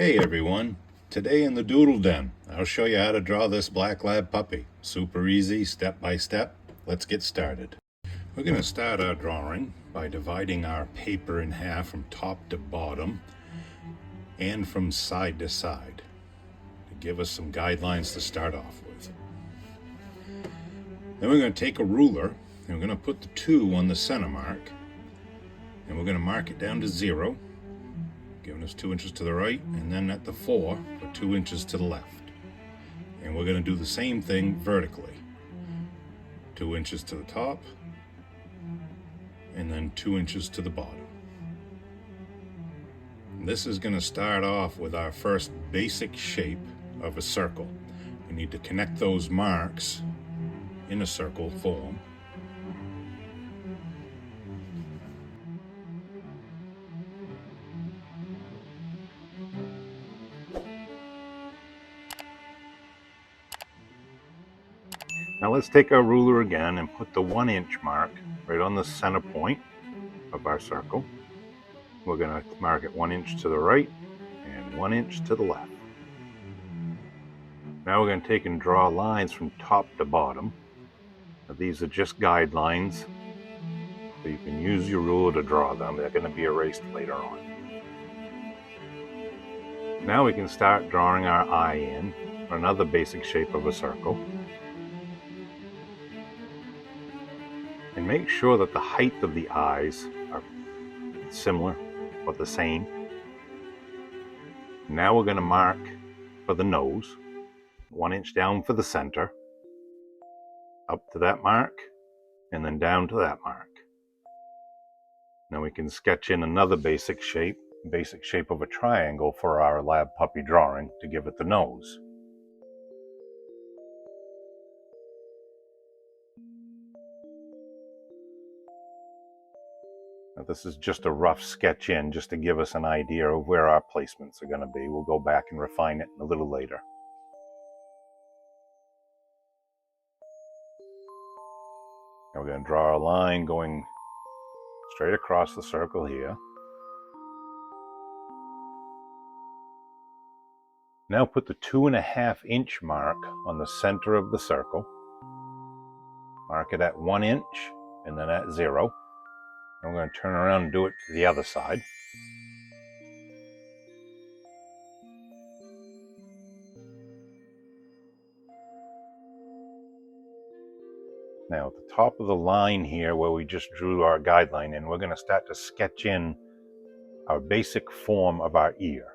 Hey everyone, today in the Doodle Den, I'll show you how to draw this black lab puppy. Super easy, step by step. Let's get started. We're going to start our drawing by dividing our paper in half from top to bottom and from side to side to give us some guidelines to start off with. Then we're going to take a ruler and we're going to put the 2 on the center mark and we're going to mark it down to 0, giving us 2 inches to the right, and then at the 4, put 2 inches to the left. And we're going to do the same thing vertically. 2 inches to the top, and then 2 inches to the bottom. This is going to start off with our first basic shape of a circle. We need to connect those marks in a circle form. Now let's take our ruler again and put the 1 inch mark right on the center point of our circle. We're going to mark it 1 inch to the right and 1 inch to the left. Now we're going to take and draw lines from top to bottom. Now these are just guidelines, so you can use your ruler to draw them. They're going to be erased later on. Now we can start drawing our eye in, or another basic shape of a circle. And make sure that the height of the eyes are similar or the same. Now we're going to mark for the nose, 1 inch down for the center, up to that mark, and then down to that mark. Now we can sketch in another basic shape of a triangle for our lab puppy drawing to give it the nose. Now this is just a rough sketch in just to give us an idea of where our placements are going to be. We'll go back and refine it a little later. Now we're going to draw a line going straight across the circle here. Now put the 2.5 inch mark on the center of the circle. Mark it at 1 inch and then at 0. And we're going to turn around and do it to the other side. Now at the top of the line here where we just drew our guideline in, we're going to start to sketch in our basic form of our ear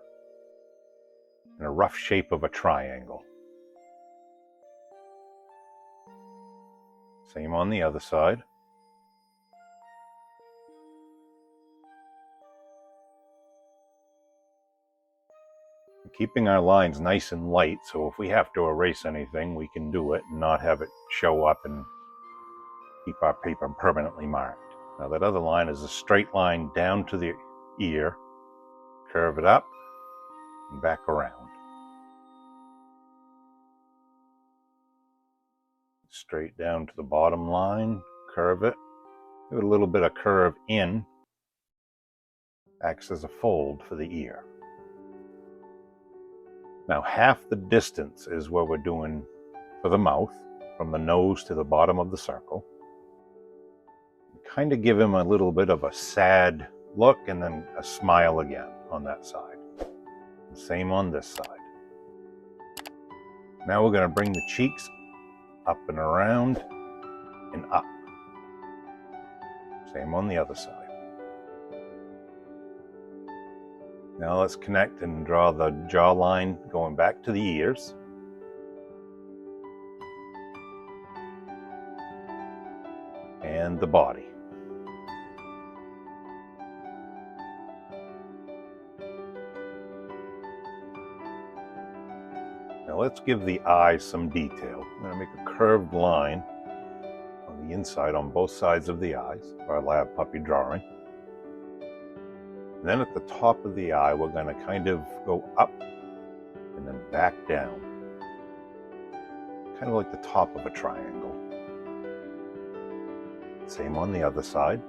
in a rough shape of a triangle. Same on the other side. Keeping our lines nice and light, so if we have to erase anything, we can do it and not have it show up and keep our paper permanently marked. Now that other line is a straight line down to the ear, curve it up and back around. Straight down to the bottom line, curve it, give it a little bit of curve in, acts as a fold for the ear. Now half the distance is what we're doing for the mouth, from the nose to the bottom of the circle. Kind of give him a little bit of a sad look and then a smile again on that side. The same on this side. Now we're going to bring the cheeks up and around and up. Same on the other side. Now let's connect and draw the jawline going back to the ears. And the body. Now let's give the eyes some detail. I'm going to make a curved line on the inside on both sides of the eyes, our lab puppy drawing. And then at the top of the eye, we're going to kind of go up and then back down. Kind of like the top of a triangle. Same on the other side.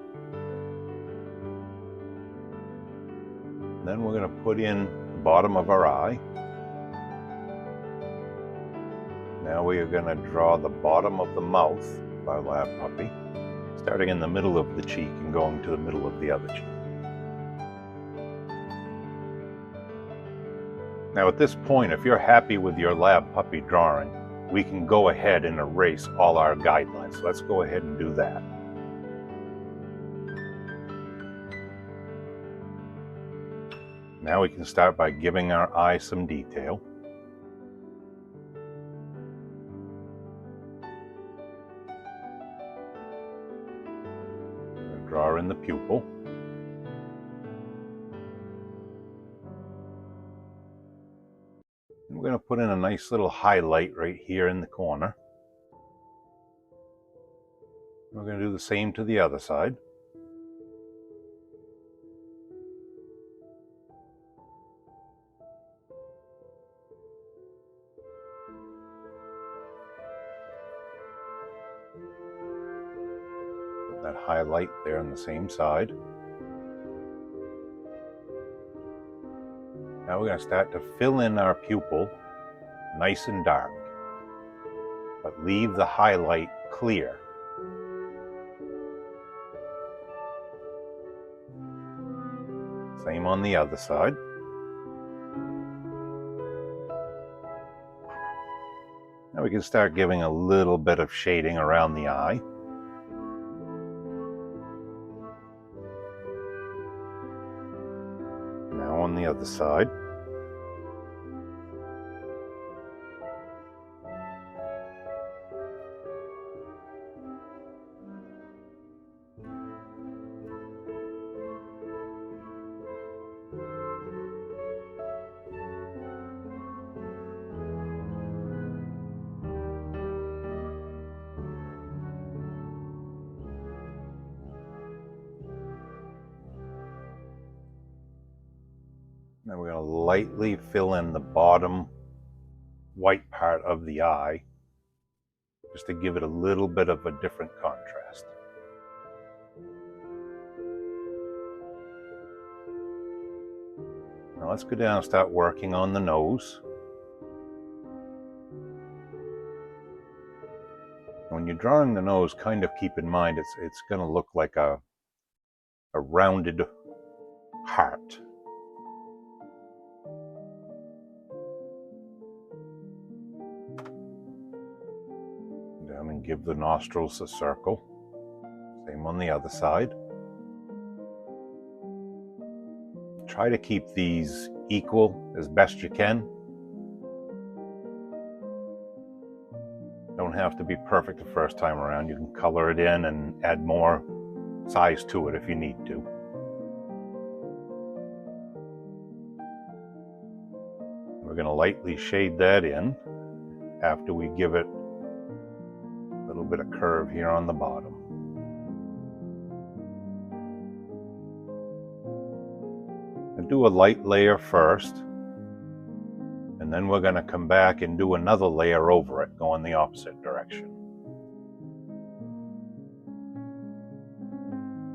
Then we're going to put in the bottom of our eye. Now we are going to draw the bottom of the mouth of our lab puppy, starting in the middle of the cheek and going to the middle of the other cheek. Now at this point, if you're happy with your lab puppy drawing, we can go ahead and erase all our guidelines. So let's go ahead and do that. Now we can start by giving our eye some detail. Draw in the pupil. And we're going to put in a nice little highlight right here in the corner. We're going to do the same to the other side. Put that highlight there on the same side. Now we're going to start to fill in our pupil nice and dark, but leave the highlight clear. Same on the other side. Now we can start giving a little bit of shading around the eye. Now on the other side. Now we're going to lightly fill in the bottom white part of the eye, just to give it a little bit of a different contrast. Now let's go down and start working on the nose. When you're drawing the nose, kind of keep in mind it's going to look like a rounded heart. Down and give the nostrils a circle. Same on the other side. Try to keep these equal as best you can. Don't have to be perfect the first time around. You can color it in and add more size to it if you need to. We're going to lightly shade that in after we give it a little bit of curve here on the bottom. And do a light layer first, and then we're going to come back and do another layer over it, going the opposite direction.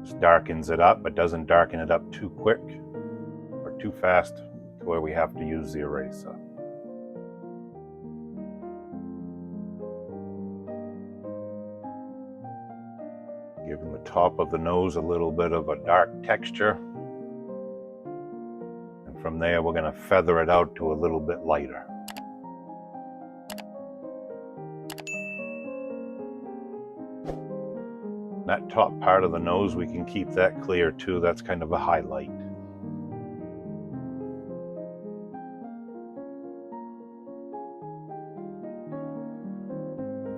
This darkens it up, but doesn't darken it up too quick or too fast to where we have to use the eraser. Giving the top of the nose a little bit of a dark texture. And from there, we're going to feather it out to a little bit lighter. That top part of the nose, we can keep that clear too. That's kind of a highlight.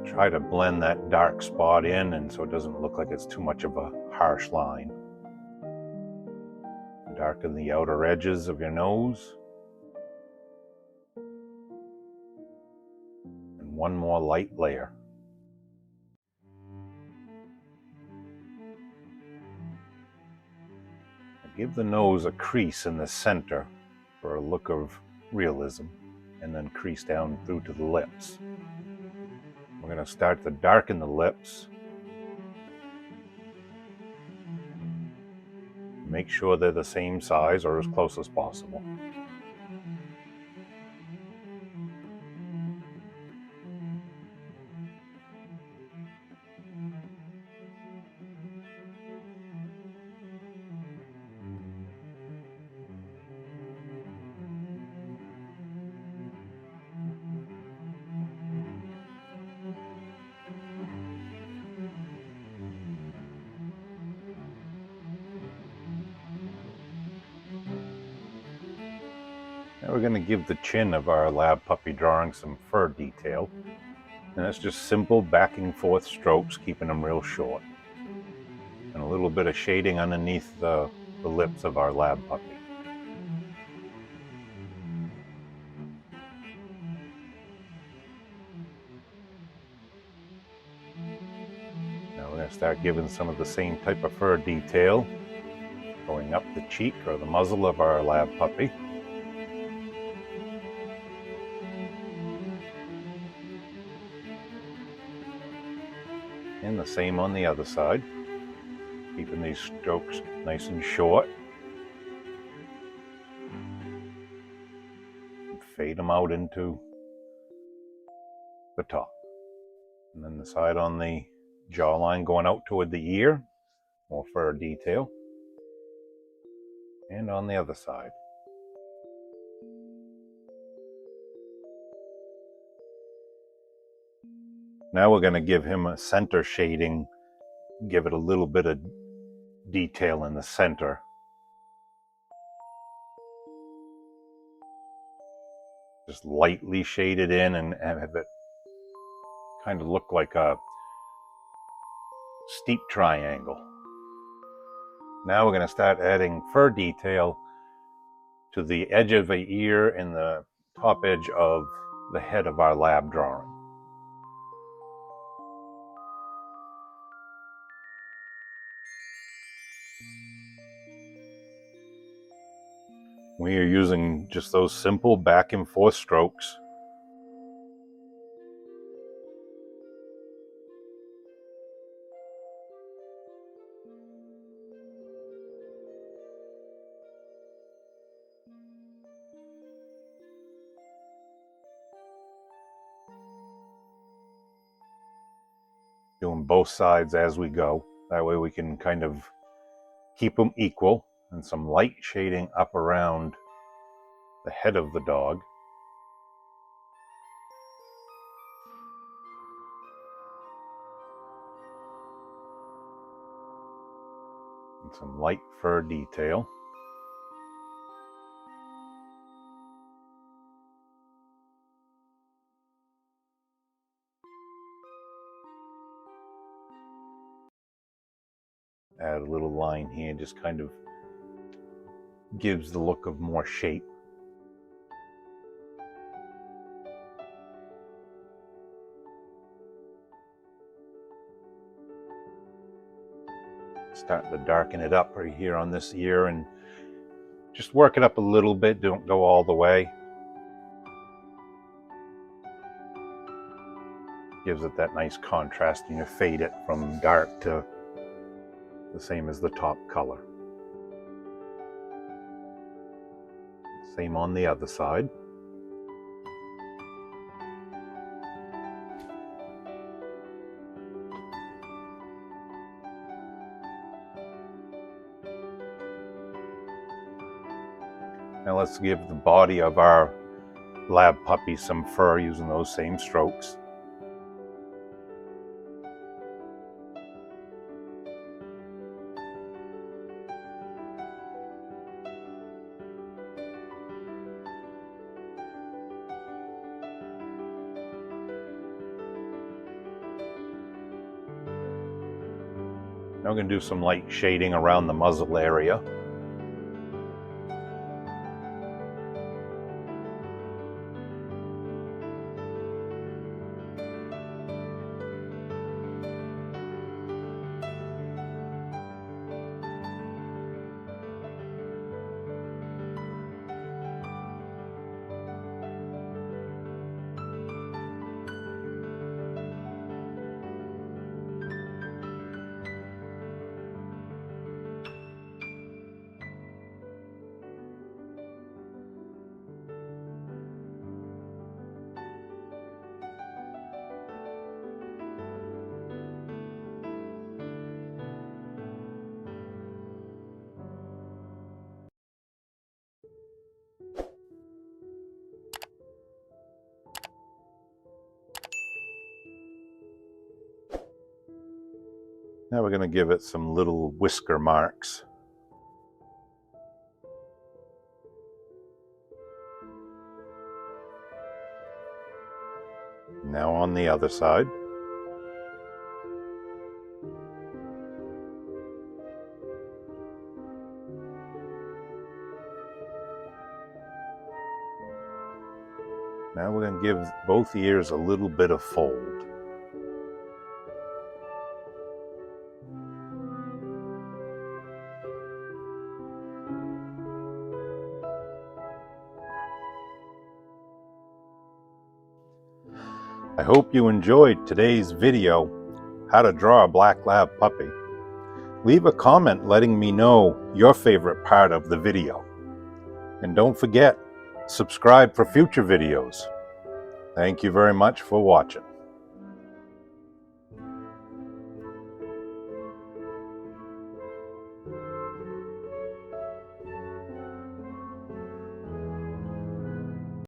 Try to blend that dark spot in, and so it doesn't look like it's too much of a harsh line. Darken the outer edges of your nose. And one more light layer. Give the nose a crease in the center for a look of realism, and then crease down through to the lips. We're going to start to darken the lips. Make sure they're the same size or as close as possible. Now we're going to give the chin of our lab puppy drawing some fur detail. And that's just simple back and forth strokes, keeping them real short. And a little bit of shading underneath the lips of our lab puppy. Now we're going to start giving some of the same type of fur detail, going up the cheek or the muzzle of our lab puppy. And the same on the other side, keeping these strokes nice and short. And fade them out into the top. And then the side on the jawline going out toward the ear, more fur detail. And on the other side. Now we're going to give him a center shading, give it a little bit of detail in the center. Just lightly shade it in and have it kind of look like a steep triangle. Now we're going to start adding fur detail to the edge of the ear and the top edge of the head of our lab drawing. We are using just those simple back and forth strokes. Doing both sides as we go. That way we can kind of keep them equal, and some light shading up around the head of the dog. And some light fur detail. Add a little line here, just kind of gives the look of more shape. Starting to darken it up right here on this ear and just work it up a little bit, don't go all the way. Gives it that nice contrast, and you fade it from dark to the same as the top color. Same on the other side. Now let's give the body of our lab puppy some fur using those same strokes. Now we're going to do some light shading around the muzzle area. Now we're going to give it some little whisker marks. Now on the other side. Now we're going to give both ears a little bit of fold. I hope you enjoyed today's video, how to draw a black lab puppy. Leave a comment letting me know your favorite part of the video. And don't forget, subscribe for future videos. Thank you very much for watching.